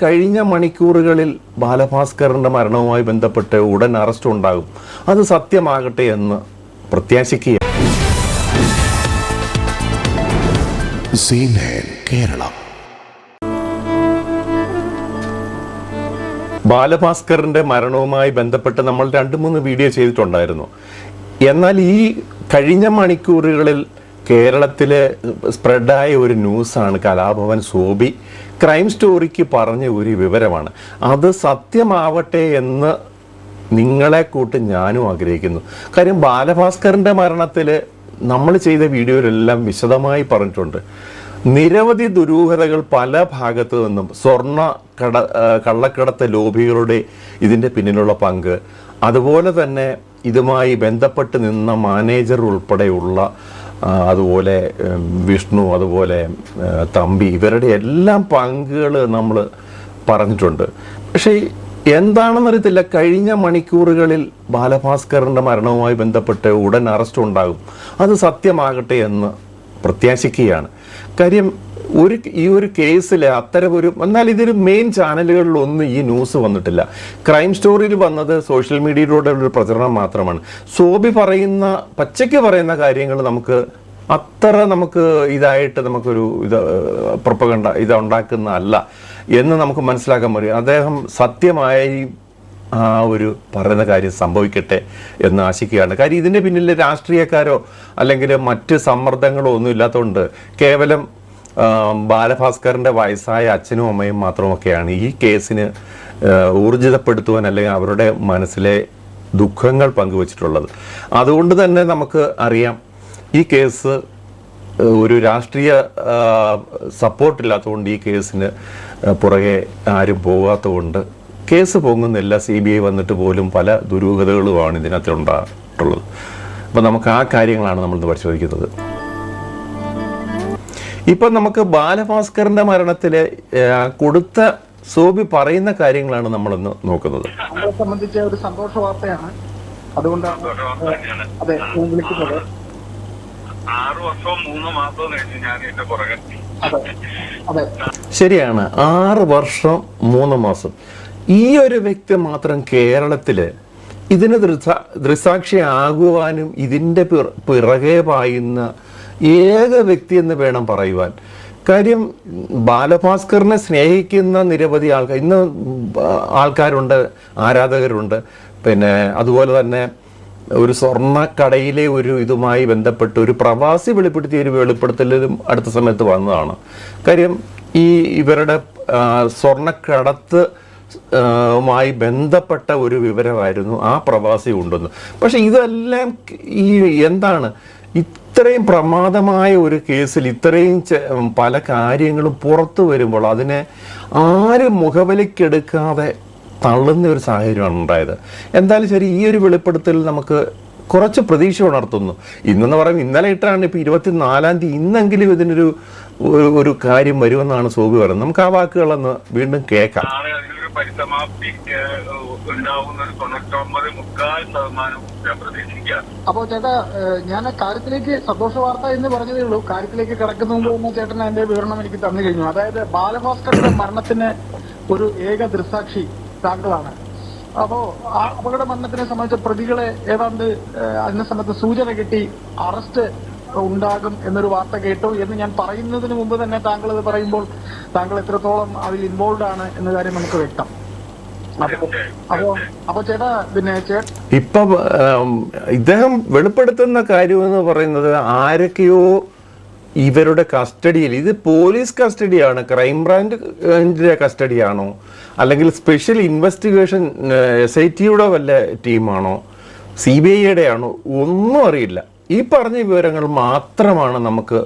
കഴിഞ്ഞ മണിക്കൂറുകളിൽ ബാലഭാസ്കറിന്റെ മരണവുമായി ബന്ധപ്പെട്ട് ഉടൻ അറസ്റ്റ് ഉണ്ടാകും. അത് സത്യമാകട്ടെ എന്ന് പ്രത്യാശിക്കുക. ബാലഭാസ്കറിന്റെ മരണവുമായി ബന്ധപ്പെട്ട് നമ്മൾ 2-3 വീഡിയോ ചെയ്തിട്ടുണ്ടായിരുന്നു. എന്നാൽ ഈ കഴിഞ്ഞ മണിക്കൂറുകളിൽ കേരളത്തിലെ സ്പ്രെഡായ ഒരു ന്യൂസാണ് കലാഭവൻ സോബി ക്രൈം സ്റ്റോറിക്ക് പറഞ്ഞ ഒരു വിവരമാണ്. അത് സത്യമാവട്ടെ എന്ന് നിങ്ങളെ കൂട്ട് ഞാനും ആഗ്രഹിക്കുന്നു. കാര്യം ബാലഭാസ്കറിൻ്റെ മരണത്തിൽ നമ്മൾ ചെയ്ത വീഡിയോയിലെല്ലാം വിശദമായി പറഞ്ഞിട്ടുണ്ട്. നിരവധി ദുരൂഹതകൾ പല ഭാഗത്തു നിന്നും, കള്ളക്കടത്ത് ലോബികളുടെ ഇതിൻ്റെ പിന്നിലുള്ള പങ്ക്, അതുപോലെ തന്നെ ഇതുമായി ബന്ധപ്പെട്ട് നിന്ന മാനേജർ ഉൾപ്പെടെയുള്ള, അതുപോലെ വിഷ്ണു, അതുപോലെ തമ്പി, ഇവരുടെ എല്ലാം പങ്കുകൾ നമ്മൾ പറഞ്ഞിട്ടുണ്ട്. പക്ഷേ എന്താണെന്നറിയത്തില്ല, കഴിഞ്ഞ മണിക്കൂറുകളിൽ ബാലഭാസ്കറിൻ്റെ മരണവുമായി ബന്ധപ്പെട്ട് ഉടൻ അറസ്റ്റ് ഉണ്ടാകും. അത് സത്യമാകട്ടെ എന്ന് പ്രത്യാശിക്കുകയാണ്. കാര്യം ഈ ഒരു കേസിൽ എന്നാൽ ഇതൊരു മെയിൻ ചാനലുകളിലൊന്നും ഈ ന്യൂസ് വന്നിട്ടില്ല. ക്രൈം സ്റ്റോറിയിൽ വന്നത് സോഷ്യൽ മീഡിയയിലൂടെ ഒരു പ്രചരണം മാത്രമാണ്. സോബി പച്ചയ്ക്ക് പറയുന്ന കാര്യങ്ങൾ നമുക്ക് ഇതായിട്ട് നമുക്കൊരു പ്രൊപ്പഗണ്ട ഉണ്ടാക്കുന്നതല്ല എന്ന് നമുക്ക് മനസ്സിലാക്കാൻ പറ്റും. അദ്ദേഹം സത്യമായി ആ ഒരു പറയുന്ന കാര്യം സംഭവിക്കട്ടെ എന്ന് ആശിക്കുകയാണ്. കാര്യം ഇതിൻ്റെ പിന്നിൽ രാഷ്ട്രീയക്കാരോ അല്ലെങ്കിൽ മറ്റ് സമ്മർദ്ദങ്ങളോ ഒന്നും ഇല്ലാത്തതുകൊണ്ട് കേവലം ബാലഭാസ്കറിൻ്റെ വയസ്സായ അച്ഛനും അമ്മയും മാത്രമൊക്കെയാണ് ഈ കേസിന് ഊർജിതപ്പെടുത്തുവാൻ അല്ലെങ്കിൽ അവരുടെ മനസ്സിലെ ദുഃഖങ്ങൾ പങ്കുവച്ചിട്ടുള്ളത്. അതുകൊണ്ട് തന്നെ നമുക്ക് അറിയാം, ഈ കേസ് ഒരു രാഷ്ട്രീയ സപ്പോർട്ടില്ലാത്തതുകൊണ്ട് ഈ കേസിന് പുറകെ ആരും പോകാത്തതുകൊണ്ട് കേസ് പൊങ്ങുന്നില്ല. CBI വന്നിട്ട് പോലും പല ദുരൂഹതകളുമാണ് ഇതിനകത്ത് ഉണ്ടായിട്ടുള്ളത്. അപ്പോൾ നമുക്ക് ആ കാര്യങ്ങളാണ് നമ്മളിന്ന് പരിശോധിക്കുന്നത്. ഇപ്പം നമുക്ക് ബാലഭാസ്കറിന്റെ മരണത്തിൽ കൊടുത്ത സോബി പറയുന്ന കാര്യങ്ങളാണ് നമ്മളിന്ന് നോക്കുന്നത്. നമ്മളെ സംബന്ധിച്ച ഒരു സന്തോഷ വാർത്തയാണ്. അതുകൊണ്ടാണ് അതെ വിളിക്കുന്നത്. 6 വർഷവും 3 മാസവും കഴിഞ്ഞ് ഞാൻ എന്റെ പുറകെ. ശരിയാണ്, 6 വർഷം 3 മാസം. ഈ ഒരു വ്യക്തി മാത്രം കേരളത്തില് ഇതിന് ദൃസാക്ഷിയാകുവാനും ഇതിൻ്റെ പിറകെ പായുന്ന ഏക വ്യക്തി എന്ന് വേണം പറയുവാൻ. കാര്യം ബാലഭാസ്കറിനെ സ്നേഹിക്കുന്ന നിരവധി ആൾക്കാർ ഇന്ന് ആൾക്കാരുണ്ട്, ആരാധകരുണ്ട്. പിന്നെ അതുപോലെ തന്നെ ഒരു സ്വർണ്ണക്കടയിലെ ഒരു ഇതുമായി ബന്ധപ്പെട്ട് ഒരു പ്രവാസി വെളിപ്പെടുത്തിയ ഒരു വെളിപ്പെടുത്തലും അടുത്ത സമയത്ത് വന്നതാണ്. കാര്യം ഇവരുടെ സ്വർണ്ണക്കടത്ത് മായി ബന്ധപ്പെട്ട ഒരു വിവരമായിരുന്നു ആ പ്രവാസി ഉണ്ടെന്ന്. പക്ഷെ ഇതെല്ലാം എന്താണ് ഇത്രയും പ്രമാദമായ ഒരു കേസിൽ ഇത്രയും പല കാര്യങ്ങളും പുറത്തു വരുമ്പോൾ അതിനെ ആരും മുഖവിലക്കെടുക്കാതെ തള്ളുന്ന ഒരു സാഹചര്യമാണ് ഉണ്ടായത്. എന്തായാലും ശരി, ഈ ഒരു വെളിപ്പെടുത്തൽ നമുക്ക് കുറച്ച് പ്രതീക്ഷ ഉണർത്തുന്നു. ഇന്നെന്ന് പറയുമ്പോൾ ഇന്നലെ ഇട്ടാണ്, ഇപ്പോൾ 24-ാം തീയതി, ഇന്നെങ്കിലും ഇതിനൊരു ഒരു കാര്യം വരുമെന്നാണ് സോബി പറയുന്നത്. നമുക്ക് ആ വാക്കുകളൊന്ന് വീണ്ടും കേൾക്കാം. പരിസമാപ്തി ഉണ്ടാവുന്ന 99.3% ഞാൻ പ്രതീക്ഷിക്കാം. അപ്പോ ചേട്ടാ, ഞാൻ കാര്യത്തിലേക്ക് സന്തോഷ വാർത്ത എന്ന് പറഞ്ഞതേ ഉള്ളൂ. കാര്യത്തിലേക്ക് കിടക്കുന്ന മുമ്പ് തന്നെ ചേട്ടൻ അതിന്റെ വിവരണം എനിക്ക് തന്നു കഴിഞ്ഞു. അതായത് ബാലഭാസ്കറിന്റെ മരണത്തിന് ഒരു ഏക ദൃസാക്ഷി താങ്കളാണ്. അപ്പോ ആ അപകട മരണത്തിനെ സംബന്ധിച്ച പ്രതികളെ ഏതാണ്ട് അതിനെ സംബന്ധിച്ച സൂചന കിട്ടി, അറസ്റ്റ് ഉണ്ടാകും എന്നൊരു വാർത്ത കേട്ടു എന്ന് ഞാൻ പറയുന്നതിന് മുമ്പ് തന്നെ താങ്കൾ അത് പറയുമ്പോൾ താങ്കൾ എത്രത്തോളം അതിൽ ഇൻവോൾവ് ആണ് എന്ന കാര്യം നമുക്ക് വ്യക്തം. അപ്പൊ ചേട്ടാ, പിന്നെ ഇപ്പൊ ഇദ്ദേഹം വെളിപ്പെടുത്തുന്ന കാര്യം എന്ന് പറയുന്നത് ആരൊക്കെയോ ഇവരുടെ കസ്റ്റഡിയിൽ, ഇത് പോലീസ് കസ്റ്റഡിയാണ്, ക്രൈംബ്രാഞ്ചിന്റെ കസ്റ്റഡിയാണോ, അല്ലെങ്കിൽ സ്പെഷ്യൽ ഇൻവെസ്റ്റിഗേഷൻ SITയുടെ വല്ല ടീമാണോ, CBIയുടെ ആണോ, ഒന്നും അറിയില്ല. ഈ പറഞ്ഞ വിവരങ്ങൾ മാത്രമാണ് നമുക്ക്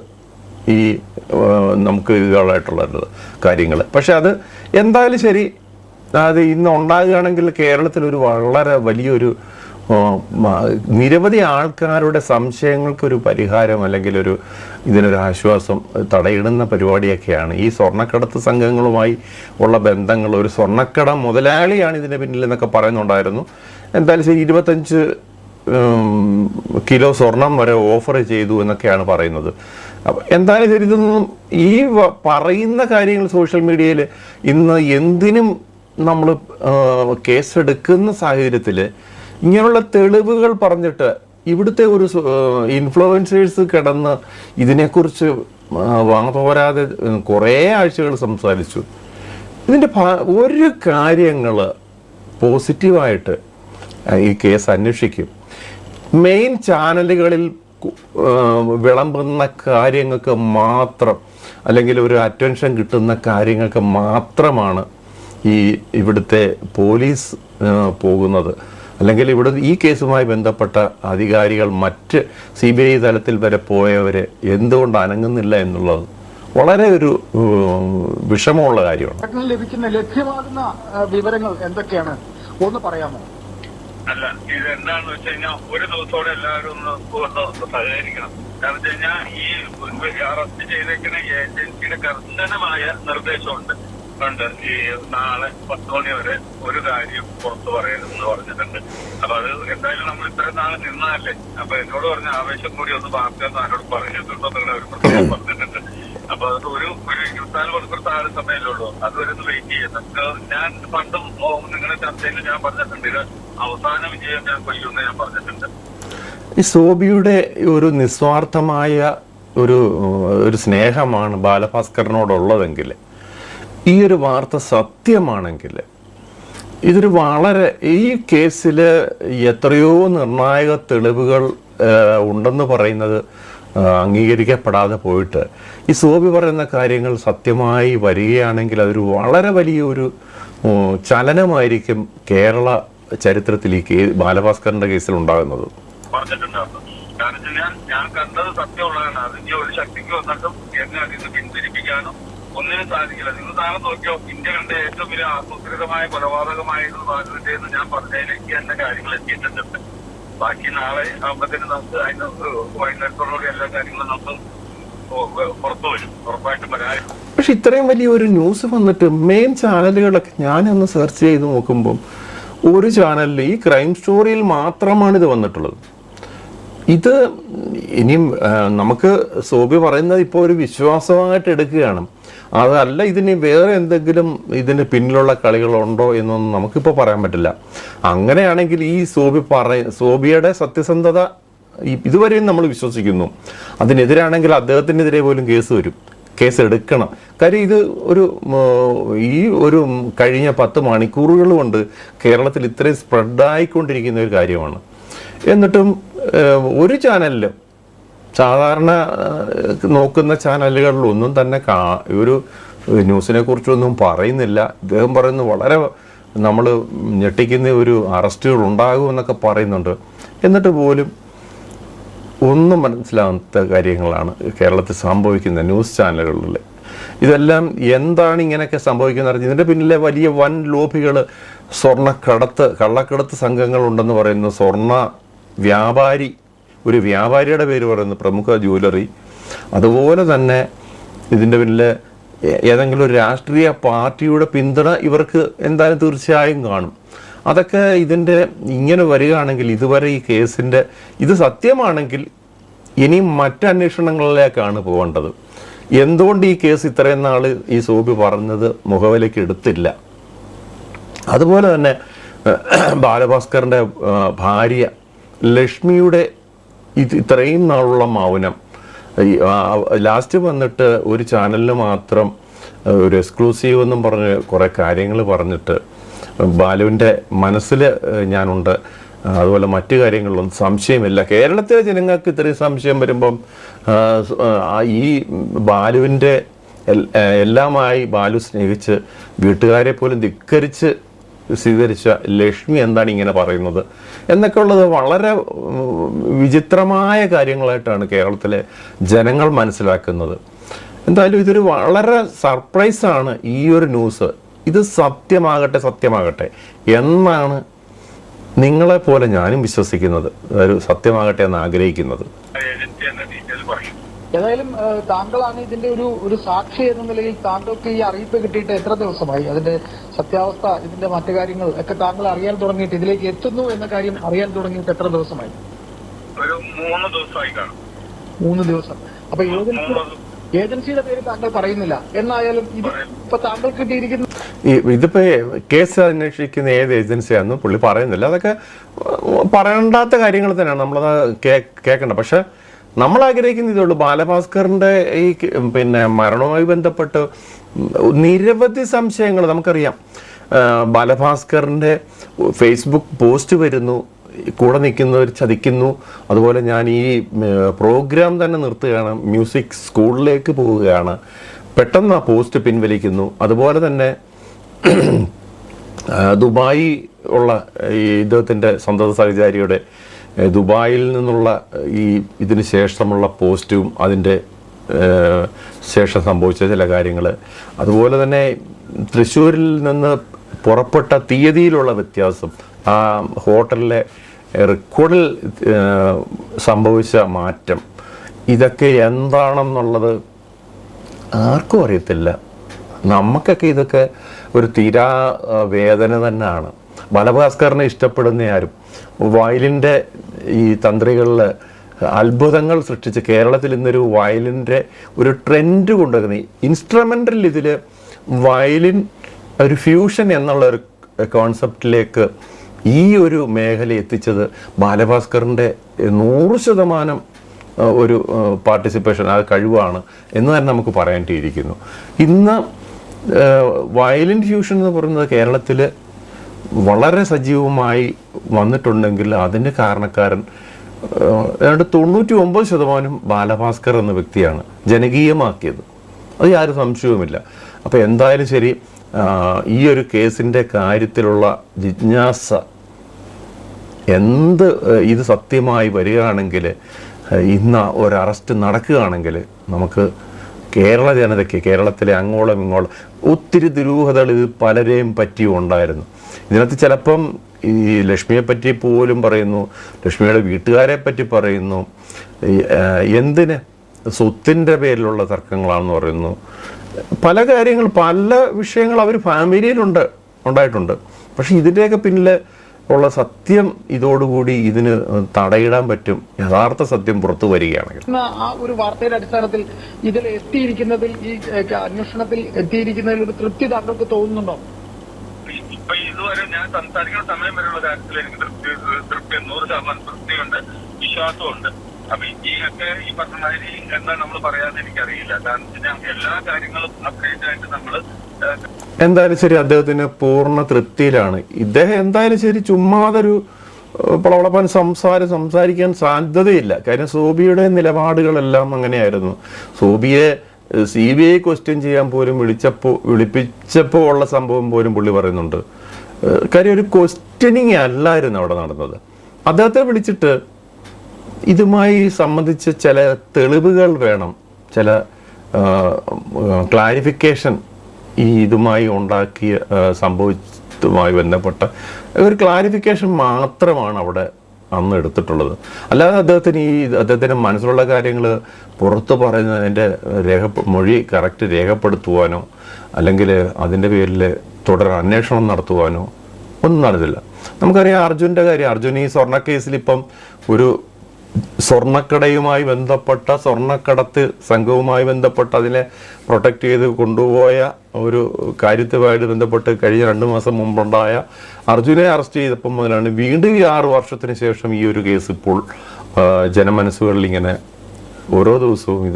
ഇതുകളായിട്ടുള്ളത് കാര്യങ്ങൾ. പക്ഷെ അത് എന്തായാലും ശരി, അത് ഇന്ന് ഉണ്ടാകുകയാണെങ്കിൽ കേരളത്തിലൊരു വളരെ വലിയൊരു നിരവധി ആൾക്കാരുടെ സംശയങ്ങൾക്കൊരു പരിഹാരം അല്ലെങ്കിൽ ഇതിനൊരു ആശ്വാസം തടയിടുന്ന പരിപാടിയൊക്കെയാണ് ഈ സ്വർണ്ണക്കടത്ത് സംഘങ്ങളുമായി ഉള്ള ബന്ധങ്ങൾ. ഒരു സ്വർണ്ണക്കട മുതലാളിയാണ് ഇതിന് പിന്നിൽ എന്നൊക്കെ പറയുന്നുണ്ടായിരുന്നു. എന്തായാലും ശരി, 25 കിലോ സ്വർണം വരെ ഓഫർ ചെയ്തു എന്നൊക്കെയാണ് പറയുന്നത്. അപ്പം എന്തായാലും ശരി, ഇതൊന്നും ഈ പറയുന്ന കാര്യങ്ങൾ സോഷ്യൽ മീഡിയയിൽ ഇന്ന് എന്തിനും നമ്മൾ കേസെടുക്കുന്ന സാഹചര്യത്തിൽ ഇങ്ങനെയുള്ള തെളിവുകൾ പറഞ്ഞിട്ട് ഇവിടുത്തെ ഒരു ഇൻഫ്ലുവൻസേഴ്സ് കിടന്ന് ഇതിനെക്കുറിച്ച് വാങ്ങോരാതെ കുറേ ആഴ്ചകൾ സംസാരിച്ചു. ഇതിൻ്റെ ഒരു കാര്യങ്ങൾ പോസിറ്റീവായിട്ട് ഈ കേസ് അന്വേഷിക്കും. മെയിൻ ചാനലുകളിൽ വിളമ്പുന്ന കാര്യങ്ങൾക്ക് മാത്രം, അല്ലെങ്കിൽ ഒരു അറ്റൻഷൻ കിട്ടുന്ന കാര്യങ്ങൾക്ക് മാത്രമാണ് ഇവിടുത്തെ പോലീസ് പോകുന്നത്. അല്ലെങ്കിൽ ഇവിടെ ഈ കേസുമായി ബന്ധപ്പെട്ട അധികാരികൾ മറ്റ് CBI തലത്തിൽ വരെ പോയവർ എന്തുകൊണ്ട് അനങ്ങുന്നില്ല എന്നുള്ളത് വളരെ ഒരു വിഷമമുള്ള കാര്യമാണ്. ലഭ്യമാകുന്ന വിവരങ്ങൾ എന്തൊക്കെയാണ് ഒന്ന് പറയാമോ? അല്ല, ഇത് എന്താണെന്ന് വെച്ച് കഴിഞ്ഞാൽ ഒരു ദിവസത്തോടെ എല്ലാവരും ഒന്ന് സഹകരിക്കണം. കാരണം വെച്ച് കഴിഞ്ഞാൽ ഈ അറസ്റ്റ് ചെയ്തേക്കുന്ന ഏജൻസിയുടെ കർശനമായ നിർദ്ദേശമുണ്ട്. ഈ നാളെ 10 മണി വരെ ഒരു കാര്യം പുറത്തു പറയരുതെന്ന് പറഞ്ഞിട്ടുണ്ട്. അപ്പൊ അത് എന്തായാലും നമ്മൾ ഇത്രയും നാളെ നിന്നതല്ലേ. അപ്പൊ എന്നോട് പറഞ്ഞ ആവേശം കൂടി ഒന്ന് പാർട്ടിയെന്ന് എന്നോട് പറഞ്ഞിട്ടുണ്ടോ എന്നുള്ള ഒരു പ്രത്യേകം പറഞ്ഞിട്ടുണ്ട്. അപ്പൊ അത് ഒരു 24 മണിക്കൂർ താഴെ സമയമല്ലേ ഉള്ളൂ. അതുവരെ ഒന്ന് വെയിറ്റ് ചെയ്യുന്നത്. ഞാൻ പണ്ടും നിങ്ങളുടെ ചർച്ചയിൽ ഞാൻ പറഞ്ഞിട്ടുണ്ട്, ഇത് അവസാന വിജയം ഞാൻ കൊയ്യുമെന്ന് ഞാൻ പറഞ്ഞിട്ടുണ്ട്. ഈ സോബിയുടെ ഒരു നിസ്വാർത്ഥമായ ഒരു സ്നേഹമാണ് ബാലഭാസ്കറിനോടുള്ളതെങ്കിൽ, ഈ ഒരു വാർത്ത സത്യമാണെങ്കിൽ ഇതൊരു വളരെ, ഈ കേസിൽ എത്രയോ നിർണായക തെളിവുകൾ ഉണ്ടെന്ന് പറയുന്നത് അംഗീകരിക്കപ്പെടാതെ പോയിട്ട് ഈ സോബി പറയുന്ന കാര്യങ്ങൾ സത്യമായി വരികയാണെങ്കിൽ അതൊരു വളരെ വലിയൊരു ചലനമായിരിക്കും കേരള ചരിത്രത്തിൽ ഈ ബാലഭാസ്കറിന്റെ കേസിൽ ഉണ്ടാകുന്നത്. ഞാൻ കണ്ടത് സത്യമുള്ളതാണ്. അതിന്റെ ഒരു ശക്തിക്ക് വന്നിട്ടും എന്നെ അതിൽ നിന്ന് പിന്തിരിപ്പിക്കാനും ഒന്നിനും സാധിക്കില്ല. നിങ്ങൾ നാളെ നോക്കിയോ, ഇന്ത്യ കണ്ട ഏറ്റവും വലിയ ആസൂത്രിതമായ കൊലപാതകമായിരുന്നു ബാലുവിന്റെ എന്ന് ഞാൻ പറഞ്ഞതിലേക്ക് തന്നെ കാര്യങ്ങൾ എത്തിയിട്ടുണ്ട്. ബാക്കി നാളെ ആകുമ്പോഴത്തേന് നമുക്ക് അതിന് വൈകുന്നേരത്തോടുകൂടി എല്ലാ കാര്യങ്ങളും നമുക്ക് പുറത്തു വരും, ഉറപ്പായിട്ടും വരാനും. പക്ഷെ ഇത്രയും വലിയൊരു ന്യൂസ് വന്നിട്ട് മെയിൻ ചാനലുകളൊക്കെ ഞാനൊന്ന് സെർച്ച് ചെയ്ത് നോക്കുമ്പം ഒരു ചാനലിൽ ഈ ക്രൈം സ്റ്റോറിയിൽ മാത്രമാണ് ഇത് വന്നിട്ടുള്ളത്. ഇത് ഇനിയും നമുക്ക് സോബി പറയുന്നത് ഇപ്പോൾ ഒരു വിശ്വാസമായിട്ട് എടുക്കുകയാണ്. അതല്ല ഇതിന് വേറെ എന്തെങ്കിലും ഇതിന് പിന്നിലുള്ള കളികളുണ്ടോ എന്നൊന്നും നമുക്കിപ്പോൾ പറയാൻ പറ്റില്ല. അങ്ങനെയാണെങ്കിൽ ഈ സോബിയുടെ സത്യസന്ധത ഇതുവരെയും നമ്മൾ വിശ്വസിക്കുന്നു. അതിനെതിരാണെങ്കിൽ അദ്ദേഹത്തിനെതിരെ പോലും കേസ് എടുക്കണം. കാര്യം ഇത് ഒരു കഴിഞ്ഞ 10 മണിക്കൂറുകൾ കൊണ്ട് കേരളത്തിൽ ഇത്രയും സ്പ്രെഡായിക്കൊണ്ടിരിക്കുന്ന ഒരു കാര്യമാണ്. എന്നിട്ടും ഒരു ചാനലിലും, സാധാരണ നോക്കുന്ന ചാനലുകളിലൊന്നും തന്നെ ഒരു ന്യൂസിനെ കുറിച്ചൊന്നും പറയുന്നില്ല. ഇദ്ദേഹം പറയുന്നത് വളരെ നമ്മൾ ഞെട്ടിക്കുന്ന ഒരു അറസ്റ്റുകൾ ഉണ്ടാകുമെന്നൊക്കെ പറയുന്നുണ്ട്. എന്നിട്ട് പോലും ഒന്നും മനസ്സിലാകാത്ത കാര്യങ്ങളാണ് കേരളത്തിൽ സംഭവിക്കുന്ന ന്യൂസ് ചാനലുകളിൽ. ഇതെല്ലാം എന്താണ് ഇങ്ങനെയൊക്കെ സംഭവിക്കുന്നത്? ഇതിൻ്റെ പിന്നിലെ വലിയ വൻ ലോബികൾ, കള്ളക്കടത്ത് സംഘങ്ങളുണ്ടെന്ന് പറയുന്നു. സ്വർണ്ണ വ്യാപാരി, ഒരു വ്യാപാരിയുടെ പേര് പറയുന്നു, പ്രമുഖ ജ്വല്ലറി. അതുപോലെ തന്നെ ഇതിൻ്റെ പിന്നിൽ ഏതെങ്കിലും ഒരു രാഷ്ട്രീയ പാർട്ടിയുടെ പിന്തുണ ഇവർക്ക് എന്തായാലും തീർച്ചയായും കാണും. അതൊക്കെ ഇതിൻ്റെ ഇങ്ങനെ വരികയാണെങ്കിൽ, ഇതുവരെ ഈ കേസിൻ്റെ ഇത് സത്യമാണെങ്കിൽ ഇനിയും മറ്റ് അന്വേഷണങ്ങളിലേക്കാണ് പോകേണ്ടത്. എന്തുകൊണ്ട് ഈ കേസ് ഇത്രയും നാൾ ഈ സോബി പറഞ്ഞത് മുഖവിലേക്ക് എടുത്തില്ല? അതുപോലെ തന്നെ ബാലഭാസ്കറിൻ്റെ ഭാര്യ ലക്ഷ്മിയുടെ ഇത്രയും നാളുള്ള മൗനം, ലാസ്റ്റ് വന്നിട്ട് ഒരു ചാനലിന് മാത്രം ഒരു എക്സ്ക്ലൂസീവ് എന്നും പറഞ്ഞ് കുറേ കാര്യങ്ങൾ പറഞ്ഞിട്ട് ബാലുവിൻ്റെ മനസ്സിൽ ഞാനുണ്ട്, അതുപോലെ മറ്റു കാര്യങ്ങളിലൊന്നും സംശയമില്ല. കേരളത്തിലെ ജനങ്ങൾക്ക് ഇത്രയും സംശയം വരുമ്പം ഈ ബാലുവിൻ്റെ എല്ലാമായി ബാലു സ്നേഹിച്ച് വീട്ടുകാരെ പോലും ധിക്കരിച്ച് സ്വീകരിച്ച ലക്ഷ്മി എന്താണ് ഇങ്ങനെ പറയുന്നത് എന്നൊക്കെ ഉള്ളത് വളരെ വിചിത്രമായ കാര്യങ്ങളായിട്ടാണ് കേരളത്തിലെ ജനങ്ങൾ മനസ്സിലാക്കുന്നത്. എന്തായാലും ഇതൊരു വളരെ സർപ്രൈസാണ് ഈ ഒരു ന്യൂസ്. ഇത് സത്യമാകട്ടെ എന്നാണ് നിങ്ങളെപ്പോലെ ഞാനും വിശ്വസിക്കുന്നത്, ഒരു സത്യമാകട്ടെ എന്ന് ആഗ്രഹിക്കുന്നത്. ഏതായാലും താങ്കളാണ് ഇതിന്റെ ഒരു സാക്ഷി എന്ന നിലയിൽ താങ്കൾക്ക് ഈ അറിയിപ്പ് കിട്ടിയിട്ട് എത്ര ദിവസമായി? അതിന്റെ സത്യാവസ്ഥ, ഇതിന്റെ മറ്റു കാര്യങ്ങൾ ഒക്കെ താങ്കൾ അറിയാൻ തുടങ്ങിയിട്ട്, ഇതിലേക്ക് എത്തുന്നു എന്ന കാര്യം അറിയാൻ തുടങ്ങിയിട്ട് എത്ര ദിവസമായി? ഒരു 3 ദിവസമായി കാണും. 3 ദിവസം. അപ്പൊ ഏജൻസിയുടെ പേര് താങ്കൾ പറയുന്നില്ല. എന്നായാലും ഇത് ഇപ്പൊ താങ്കൾ കിട്ടിയിരിക്കുന്ന ഇതിപ്പോ കേസ് അന്വേഷിക്കുന്ന ഏത് ഏജൻസിയാണെന്ന് പുള്ളി പറയുന്നില്ല. അതൊക്കെ പറയേണ്ടാത്ത കാര്യങ്ങൾ തന്നെയാണ്, നമ്മളത് കേൾക്കണ്ട. പക്ഷെ നമ്മൾ ആഗ്രഹിക്കുന്ന ഇതുള്ളൂ. ബാലഭാസ്കറിന്റെ ഈ മരണവുമായി ബന്ധപ്പെട്ട് നിരവധി സംശയങ്ങൾ നമുക്കറിയാം. ബാലഭാസ്കറിന്റെ ഫേസ്ബുക്ക് പോസ്റ്റ് വരുന്നു, കൂടെ നിൽക്കുന്നവർ ചതിക്കുന്നു, അതുപോലെ ഞാൻ ഈ പ്രോഗ്രാം തന്നെ നിർത്തുകയാണ്, മ്യൂസിക് സ്കൂളിലേക്ക് പോവുകയാണ്, പെട്ടെന്ന് ആ പോസ്റ്റ് പിൻവലിക്കുന്നു. അതുപോലെ തന്നെ ദുബായി ഉള്ള ഈ ഇദ്ദേഹത്തിൻ്റെ സ്വന്തം സഹചാരിയുടെ ദുബായിൽ നിന്നുള്ള ഇതിന് ശേഷമുള്ള പോസ്റ്റും അതിൻ്റെ ശേഷം സംഭവിച്ച ചില കാര്യങ്ങൾ, അതുപോലെ തന്നെ തൃശ്ശൂരിൽ നിന്ന് പുറപ്പെട്ട തീയതിയിലുള്ള വ്യത്യാസം, ആ ഹോട്ടലിലെ റെക്കോർഡിൽ സംഭവിച്ച മാറ്റം, ഇതൊക്കെ എന്താണെന്നുള്ളത് ആർക്കും അറിയത്തില്ല. നമുക്കൊക്കെ ഇതൊക്കെ ഒരു തീരാ വേദന തന്നെയാണ്. ബാലഭാസ്കറിനെ ഇഷ്ടപ്പെടുന്ന ആരും വയലിൻ്റെ ഈ തന്ത്രികളിൽ അത്ഭുതങ്ങൾ സൃഷ്ടിച്ച് കേരളത്തിൽ ഇന്നൊരു വയലിൻ്റെ ഒരു ട്രെൻഡ് കൊണ്ടുവരുന്നത്, ഇൻസ്ട്രുമെൻ്റൽ ഇതിൽ വയലിൻ ഒരു ഫ്യൂഷൻ എന്നുള്ള ഒരു കോൺസെപ്റ്റിലേക്ക് ഈ ഒരു മേഖല എത്തിച്ചത് ബാലഭാസ്കറിൻ്റെ 100% ഒരു പാർട്ടിസിപ്പേഷൻ, ആ കഴിവാണ് എന്ന് തന്നെ നമുക്ക് പറയേണ്ടിയിരിക്കുന്നു. ഇന്ന് വയലിൻ ഫ്യൂഷൻ എന്ന് പറയുന്നത് കേരളത്തിൽ വളരെ സജീവമായി വന്നിട്ടുണ്ടെങ്കിൽ അതിൻ്റെ കാരണക്കാരൻ ഏതാണ്ട് 99% ബാലഭാസ്കർ എന്ന വ്യക്തിയാണ് ജനകീയമാക്കിയത്. അത് യാതൊരു സംശയവുമില്ല. അപ്പോൾ എന്തായാലും ശരി, ഈ ഒരു കേസിൻ്റെ കാര്യത്തിലുള്ള ജിജ്ഞാസ ഇത് സത്യമായി വരികയാണെങ്കിൽ, ഇന്ന് ഒരു അറസ്റ്റ് നടക്കുകയാണെങ്കിൽ, നമുക്ക് കേരള ജനതയ്ക്ക്, കേരളത്തിലെ അങ്ങോളം ഇങ്ങോളം ഒത്തിരി ദുരൂഹതകൾ ഇത് പലരെയും പറ്റിയും ഉണ്ടായിരുന്നു. ഇതിനകത്ത് ചിലപ്പം ഈ ലക്ഷ്മിയെ പറ്റി പോലും പറയുന്നു, ലക്ഷ്മിയുടെ വീട്ടുകാരെ പറ്റി പറയുന്നു, എന്തിന് സ്വത്തിൻ്റെ പേരിലുള്ള തർക്കങ്ങളാണെന്ന് പറയുന്നു. പല കാര്യങ്ങൾ, പല വിഷയങ്ങൾ അവർ ഉണ്ടായിട്ടുണ്ട്. പക്ഷെ ഇതിൻ്റെയൊക്കെ പിന്നിൽ ഉള്ള സത്യം ഇതോടുകൂടി ഇതിന് തടയിടാൻ പറ്റും, യഥാർത്ഥ സത്യം പുറത്തു വരികയാണെങ്കിൽ. ആ ഒരു വാർത്തയുടെ അടിസ്ഥാനത്തിൽ ഇതിൽ എത്തിയിരിക്കുന്നതിൽ, ഈ അന്വേഷണത്തിൽ എത്തിയിരിക്കുന്നതിൽ ഒരു തൃപ്തി താങ്കൾക്ക് തോന്നുന്നുണ്ടോ? ഇപ്പൊ ഇതുവരെ ഞാൻ സംസാരിക്കുന്ന സമയം വരെയുള്ള കാര്യത്തിൽ എനിക്ക് തൃപ്തി 100% തൃപ്തിയുണ്ട്, വിശ്വാസമുണ്ട്. അപ്പൊ ഇനിയൊക്കെ ഈ പറഞ്ഞ മാതിരി എന്താ നമ്മൾ പറയാന്ന് എനിക്കറിയില്ല. കാരണം എല്ലാ കാര്യങ്ങളും അപ്ഡേറ്റ് ആയിട്ട് നമ്മൾ എന്തായാലും ശരി, അദ്ദേഹത്തിന് പൂർണ്ണ തൃപ്തിയിലാണ്. ഇദ്ദേഹം എന്തായാലും ശരി ചുമ്മാതൊരു പളവളപ്പാൻ സംസാരിക്കാൻ സാധ്യതയില്ല. കാര്യം സോബിയുടെ നിലപാടുകളെല്ലാം അങ്ങനെയായിരുന്നു. സോബിയെ CBI ക്വസ്റ്റ്യൻ ചെയ്യാൻ പോലും വിളിപ്പിച്ചപ്പോൾ ഉള്ള സംഭവം പോലും പുള്ളി പറയുന്നുണ്ട്. കാര്യം ഒരു ക്വസ്റ്റ്യനിങ് അല്ലായിരുന്നു അവിടെ നടന്നത്. അദ്ദേഹത്തെ വിളിച്ചിട്ട് ഇതുമായി സംബന്ധിച്ച് ചില തെളിവുകൾ വേണം, ചില ക്ലാരിഫിക്കേഷൻ ഇതുമായി ഉണ്ടാക്കിയ സംഭവിച്ചതുമായി ബന്ധപ്പെട്ട ഒരു ക്ലാരിഫിക്കേഷൻ മാത്രമാണ് അവിടെ അന്ന് എടുത്തിട്ടുള്ളത്. അല്ലാതെ അദ്ദേഹത്തിന് മനസ്സിലുള്ള കാര്യങ്ങൾ പുറത്ത് പറയുന്നതിൻ്റെ മൊഴി കറക്റ്റ് രേഖപ്പെടുത്തുവാനോ അല്ലെങ്കിൽ അതിൻ്റെ പേരിൽ തുടർ അന്വേഷണം നടത്തുവാനോ ഒന്നും നടന്നില്ല. നമുക്കറിയാം അർജുൻ്റെ കാര്യം. അർജുൻ ഈ സ്വർണ്ണ കേസിൽ ഇപ്പം ഒരു സ്വർണ്ണക്കടയുമായി ബന്ധപ്പെട്ട, സ്വർണ്ണക്കടത്ത് സംഘവുമായി ബന്ധപ്പെട്ട് അതിനെ പ്രൊട്ടക്റ്റ് ചെയ്ത് കൊണ്ടുപോയ ഒരു കാര്യത്തുമായിട്ട് ബന്ധപ്പെട്ട് കഴിഞ്ഞ 2 മാസം മുമ്പുണ്ടായ അർജുനെ അറസ്റ്റ് ചെയ്തപ്പോൾ മുതലാണ് വീണ്ടും ഈ 6 വർഷത്തിന് ശേഷം ഈ ഒരു കേസ് ഇപ്പോൾ ജനമനസ്സുകളിൽ ഇങ്ങനെ ഓരോ ദിവസവും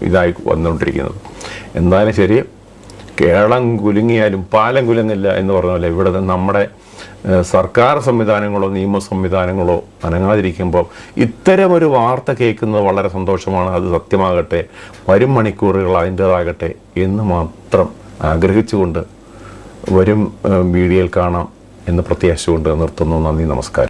ഇതായി വന്നുകൊണ്ടിരിക്കുന്നത്. എന്തായാലും ശരി, കേരളം കുലുങ്ങിയാലും പാലം കുലുങ്ങില്ല എന്ന് പറഞ്ഞ ഇവിടെ നമ്മുടെ സർക്കാർ സംവിധാനങ്ങളോ നിയമ സംവിധാനങ്ങളോ അനങ്ങാതിരിക്കുമ്പോൾ ഇത്തരമൊരു വാർത്ത കേൾക്കുന്നത് വളരെ സന്തോഷമാണ്. അത് സത്യമാകട്ടെ, വരും മണിക്കൂറുകൾ അതിൻ്റേതാകട്ടെ എന്ന് മാത്രം ആഗ്രഹിച്ചുകൊണ്ട് വരും വീഡിയോയിൽ കാണാം എന്ന് പ്രത്യാശ കൊണ്ട് നിർത്തുന്നു. നന്ദി, നമസ്കാരം.